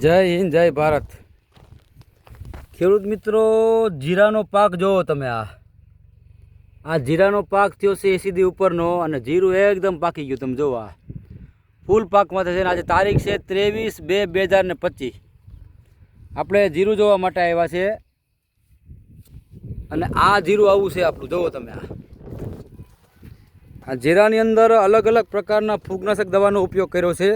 જય હિન્દ, જય ભારત. ખેડૂત મિત્રો, જીરાનો પાક જોવો તમે. આ જીરાનો પાક થયો છે 80 દી ઉપરનો અને જીરું એકદમ પાકી ગયું. તમે જોવો, આ ફૂલ પાકમાં થશે. આજે તારીખ છે 23/2/2025. આપણે જીરું જોવા માટે આવ્યા છે અને આ જીરું આવું છે આપણું. જોવો તમે, આ જીરાની અંદર અલગ અલગ પ્રકારના ફૂગનાશક દવાનો ઉપયોગ કર્યો છે.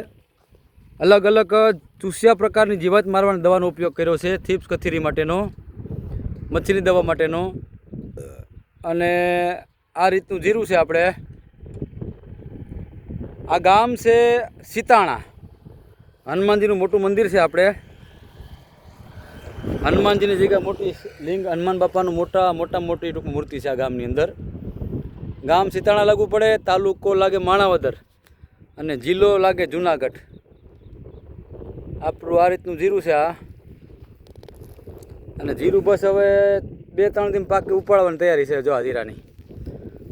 અલગ અલગ ચૂસ્યા પ્રકારની જીવાત મારવાની દવાનો ઉપયોગ કર્યો છે. થીપ્સ કથીરી માટેનો, મચ્છીની દવા માટેનો. અને આ રીતનું જીરું છે. આપણે આ ગામ છે સીતાણા. હનુમાનજીનું મોટું મંદિર છે. આપણે હનુમાનજીની જગ્યા મોટી લિંગ, હનુમાન બાપાનું મોટી મૂર્તિ છે આ ગામની અંદર. ગામ સીતાણા લાગુ પડે, તાલુકો લાગે માણાવદર અને જિલ્લો લાગે જુનાગઢ. આપણું આ રીતનું જીરું છે આ. અને જીરું બસ હવે 2-3 દિન પાકી ઉપાડવાની તૈયારી છે. જો આ જીરાની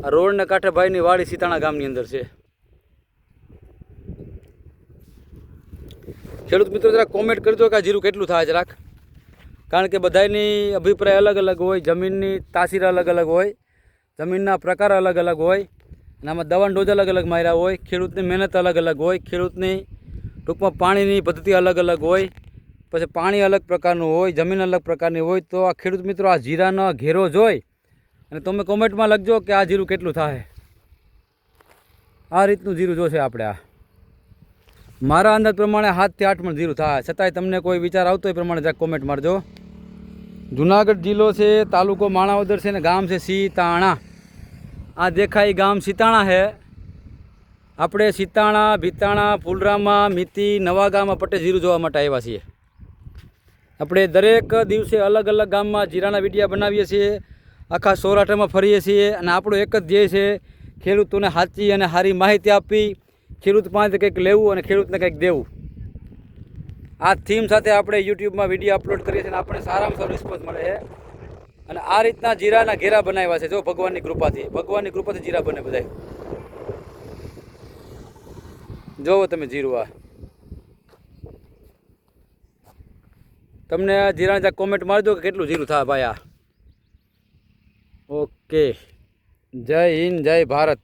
આ રોડને કાંઠે ભાઈની વાડી સીતાણા ગામની અંદર છે. ખેડૂત મિત્રો જરા કોમેન્ટ કરજો કે આ જીરું કેટલું થાય જરાક, કારણ કે બધાની અભિપ્રાય અલગ અલગ હોય, જમીનની તાસીર અલગ અલગ હોય, જમીનના પ્રકાર અલગ અલગ હોય, અને આમાં દવાનો ડોઝ અલગ અલગ માર્યા હોય. ખેડૂતની મહેનત અલગ અલગ હોય, ખેડૂતની ટૂંકમાં પાણીની પદ્ધતિ અલગ અલગ હોય, પછી પાણી અલગ પ્રકારનું હોય, જમીન અલગ પ્રકારની હોય. તો આ ખેડૂત મિત્રો આ જીરાનો ઘેરો જોઈ અને તમે કોમેન્ટમાં લખજો કે આ જીરું કેટલું થાય. આ રીતનું જીરું જોશે આપણે. આ મારા અંદાજ પ્રમાણે 7 થી 8 મણ જીરું થાય. છતાંય તમને કોઈ વિચાર આવતો એ પ્રમાણે જરાક કોમેન્ટ મારજો. જુનાગઢ જિલ્લો છે, તાલુકો માણાવદર છે ને ગામ છે સીતાણા. આ દેખાય ગામ સીતાણા છે. આપણે સીતાણા, ભીતાણા, ફૂલરામા, મિતી, નવાગામમાં પટ્ટે જીરું જોવા માટે આવ્યા છીએ. આપણે દરેક દિવસે અલગ અલગ ગામમાં જીરાના વિડીયા બનાવીએ છીએ. આખા સૌરાષ્ટ્રમાં ફરીએ છીએ અને આપણો એક જ ધ્યેય છે ખેડૂતોને સાચી અને સારી માહિતી આપવી, ખેડૂત પાસે કંઈક લેવું અને ખેડૂતને કંઈક દેવું. આ થીમ સાથે આપણે યુટ્યુબમાં વિડીયો અપલોડ કરીએ છીએ અને આપણે સારામાં સારો રિસ્પોન્સ મળે છે. અને આ રીતના જીરાના ઘેરા બનાવ્યા છે. જો ભગવાનની કૃપાથી જીરા બને બધા. જોવો તમે જીરું. આ તમને આ જીરાને જ્યાં કોમેન્ટ મારજો કે કેટલું જીરું થાય ભાઈ. આ ઓકે. જય હિન્દ, જય ભારત.